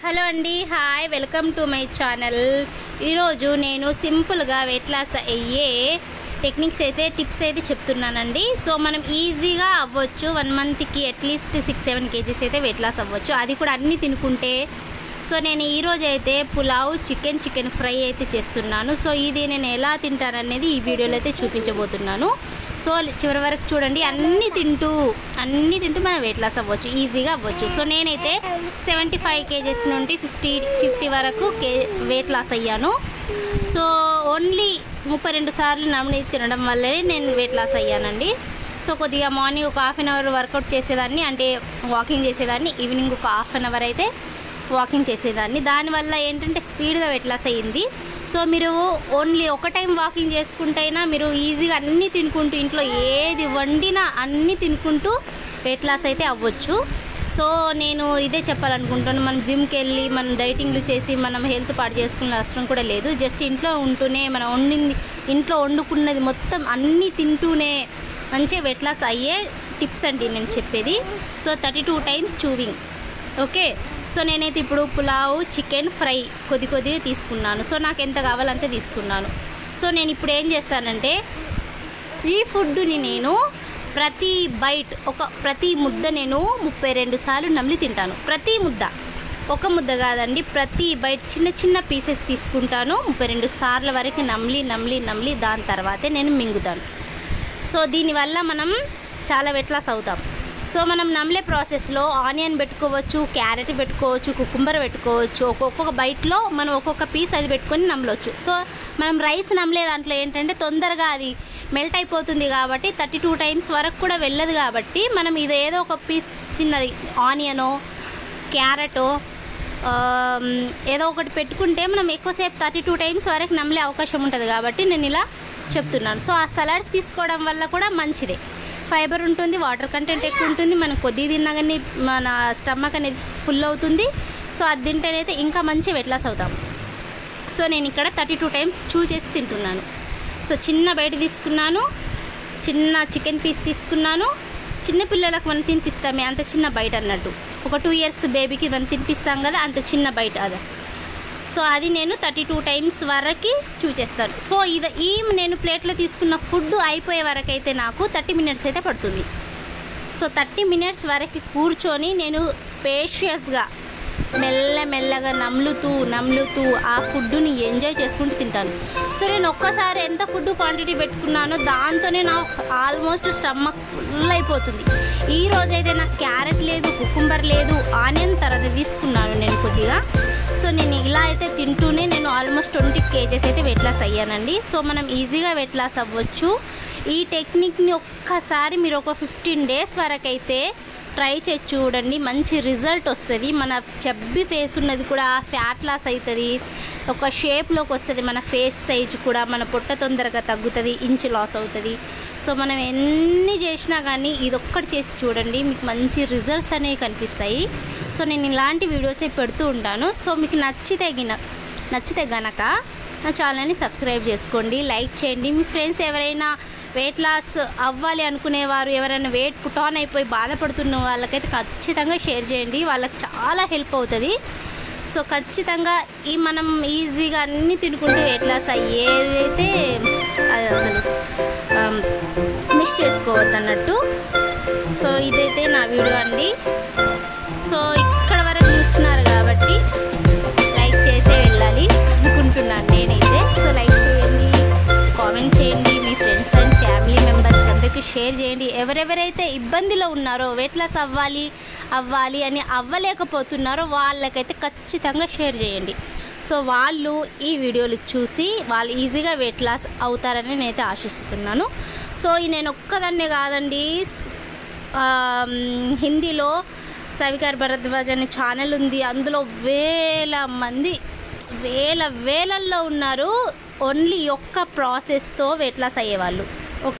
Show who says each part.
Speaker 1: Hello అండి, hi, welcome to my channel. ఈరోజు నేను సింపుల్గా వెయిట్ లాస్ అయ్యే టెక్నిక్స్ అయితే టిప్స్ అయితే చెప్తున్నానండి. సో మనం ఈజీగా అవ్వచ్చు. 1 మంత్కి అట్లీస్ట్ 6-7 kgs అయితే వెయిట్ లాస్ అవ్వచ్చు, అది కూడా అన్నీ తినుకుంటే. సో నేను ఈరోజు అయితే పులావ్ చికెన్ ఫ్రై అయితే చేస్తున్నాను. సో ఇది నేను ఎలా తింటాననేది ఈ వీడియోలో అయితే చూపించబోతున్నాను. సో చివరి వరకు చూడండి. అన్నీ తింటూ మనం వెయిట్ లాస్ అవ్వచ్చు, ఈజీగా అవ్వచ్చు. సో నేనైతే 75 kgs నుండి 50 వరకు వెయిట్ లాస్ అయ్యాను. సో ఓన్లీ 32 సార్లు నమ్మి తినడం వల్లే నేను వెయిట్ లాస్ అయ్యానండి. సో కొద్దిగా మార్నింగ్ ఒక ½ అవర్ వర్కౌట్ చేసేదాన్ని, అంటే వాకింగ్ చేసేదాన్ని. ఈవినింగ్ ఒక ½ అవర్ అయితే వాకింగ్ చేసేదాన్ని. దానివల్ల ఏంటంటే స్పీడ్గా వెయిట్ లాస్ అయ్యింది. సో మీరు ఓన్లీ ఒక టైం వాకింగ్ చేసుకుంటైనా మీరు ఈజీగా అన్నీ తినుకుంటూ, ఇంట్లో ఏది వండినా అన్నీ తినుకుంటూ వెయిట్ లాస్ అయితే అవ్వచ్చు. సో నేను ఇదే చెప్పాలనుకుంటున్నాను. మనం జిమ్కి వెళ్ళి మనం డైటింగ్లు చేసి మనం హెల్త్ పాడు చేసుకునే అవసరం కూడా లేదు. జస్ట్ ఇంట్లో ఉంటూనే మనం ఇంట్లో వండుకున్నది మొత్తం అన్నీ తింటూనే మంచిగా వెయిట్ లాస్ అయ్యే టిప్స్ అండి నేను చెప్పేది. So 32 times chewing. Okay. So నేనైతే ఇప్పుడు పులావ్ చికెన్ ఫ్రై కొద్దిగా తీసుకున్నాను. సో నాకు ఎంత కావాలంతే తీసుకున్నాను. సో నేను ఇప్పుడు ఏం చేస్తానంటే ఈ ఫుడ్ని నేను ప్రతి ముద్ద నేను 32 సార్లు నమిలి తింటాను. ప్రతి ముద్ద, ఒక ముద్ద కాదండి, ప్రతి బైట్ చిన్న పీసెస్ తీసుకుంటాను. 32 సార్ల వరకు నమిలి దాని తర్వాతే నేను మింగుతాను. సో దీనివల్ల మనం చాలా వెయిట్ లాస్ అవుతాం. సో మనం నమిలే ప్రాసెస్లో ఆనియన్ పెట్టుకోవచ్చు, క్యారెట్ పెట్టుకోవచ్చు, కుకుంబర్ పెట్టుకోవచ్చు. ఒక్కొక్క బైట్లో మనం ఒక్కొక్క పీస్ అది పెట్టుకొని నమలవచ్చు. సో మనం రైస్ నమలే దాంట్లో ఏంటంటే తొందరగా అది మెల్ట్ అయిపోతుంది కాబట్టి 32 times వరకు కూడా వెళ్ళదు. కాబట్టి మనం ఇది ఏదో ఒక పీస్ చిన్నది ఆనియనో క్యారెటో ఏదో ఒకటి పెట్టుకుంటే మనం ఎక్కువసేపు 32 times వరకు నమలే అవకాశం ఉంటుంది. కాబట్టి నేను ఇలా చెప్తున్నాను. సో ఆ సలాడ్స్ తీసుకోవడం వల్ల కూడా మంచిదే. ఫైబర్ ఉంటుంది, వాటర్ కంటెంట్ ఎక్కువ ఉంటుంది. మనం కొద్దిగా తిన్నా కానీ మన స్టమక్ అనేది ఫుల్ అవుతుంది. సో అది తింటేనైతే ఇంకా మంచి వెయిట్ లాస్ అవుతాం. సో నేను ఇక్కడ 32 times చేసి తింటున్నాను. సో చిన్న బయట తీసుకున్నాను, చిన్న చికెన్ పీస్ తీసుకున్నాను. చిన్న పిల్లలకు మనం తినిపిస్తామే అంత చిన్న బయట అన్నట్టు, ఒక 2 years బేబీకి మనం తినిపిస్తాం కదా అంత చిన్న బయట అది. సో అది నేను 32 times వరకు చేస్తాను. సో ఈ నేను ప్లేట్లో తీసుకున్న ఫుడ్ అయిపోయే వరకు అయితే నాకు 30 minutes అయితే పడుతుంది. సో 30 minutes వరకు కూర్చొని నేను పేషియస్గా మెల్లగా నమ్లుతూ ఆ ఫుడ్ని ఎంజాయ్ చేసుకుంటూ తింటాను. సో నేను ఒక్కసారి ఎంత ఫుడ్ క్వాంటిటీ పెట్టుకున్నానో దాంతోనే నా ఆల్మోస్ట్ స్టమక్ ఫుల్ అయిపోతుంది. ఈ రోజైతే నాకు క్యారెట్ లేదు, కుకుంబర్ లేదు, ఆనియన్ తర్వాత తీసుకున్నాను నేను కొద్దిగా. సో నేను ఇలా అయితే తింటూనే నేను ఆల్మోస్ట్ 20 kgs అయితే వెయిట్ లాస్ అయ్యానండి. సో మనం ఈజీగా వెయిట్ లాస్ అవ్వచ్చు. ఈ టెక్నిక్ని ఒక్కసారి మీరు ఒక 15 days వరకు అయితే ట్రై చేసి చూడండి, మంచి రిజల్ట్ వస్తుంది. మన చబ్బి ఫేస్ ఉన్నది కూడా ఫ్యాట్ లాస్ అవుతుంది, ఒక షేప్లోకి వస్తుంది. మన ఫేస్ సైజ్ కూడా, మన పొట్ట తొందరగా తగ్గుతుంది, ఇంచ్ లాస్ అవుతుంది. సో మనం ఎన్ని చేసినా కానీ ఇదొక్కటి చేసి చూడండి, మీకు మంచి రిజల్ట్స్ అనేవి కనిపిస్తాయి. సో నేను ఇలాంటి వీడియోసే పెడుతూ ఉంటాను. సో మీకు నచ్చితే గనక నా ఛానల్ని సబ్స్క్రైబ్ చేసుకోండి, లైక్ చేయండి. మీ ఫ్రెండ్స్ ఎవరైనా వెయిట్ లాస్ అవ్వాలి అనుకునేవారు, ఎవరైనా వెయిట్ పుట్ ఆన్ అయిపోయి బాధపడుతున్న వాళ్ళకైతే ఖచ్చితంగా షేర్ చేయండి, వాళ్ళకి చాలా హెల్ప్ అవుతుంది. సో ఖచ్చితంగా మనం ఈజీగా అన్నీ తినుకుంటూ వెయిట్ లాస్ అయ్యేదైతే అది అసలు మిస్ చేసుకోవద్దు అన్నట్టు. సో ఇదైతే నా వీడియో అండి. సో ఇక్కడ వరకు చూస్తున్నారు కాబట్టి లైక్ చేసే వెళ్ళాలి అనుకుంటున్నాను నేనైతే. సో లైక్ చేయండి, కామెంట్ చేయండి, మీ ఫ్రెండ్స్ అండ్ ఫ్యామిలీ మెంబర్స్ అందరికీ షేర్ చేయండి. ఎవరెవరైతే ఇబ్బందిలో ఉన్నారో వెయిట్ లాస్ అవ్వాలి అని అవ్వలేకపోతున్నారో వాళ్ళకైతే ఖచ్చితంగా షేర్ చేయండి. సో వాళ్ళు ఈ వీడియోలు చూసి వాళ్ళు ఈజీగా వెయిట్ లాస్ అవుతారని నేనైతే ఆశిస్తున్నాను. సో నేను ఒక్కదాన్నే కాదండి, హిందీలో సవికార్ భరద్వాజ్ అనే ఛానల్ ఉంది. అందులో వేలల్లో ఉన్నారు ఓన్లీ ఒక్క ప్రాసెస్తో వెయిట్ లాస్ అయ్యేవాళ్ళు.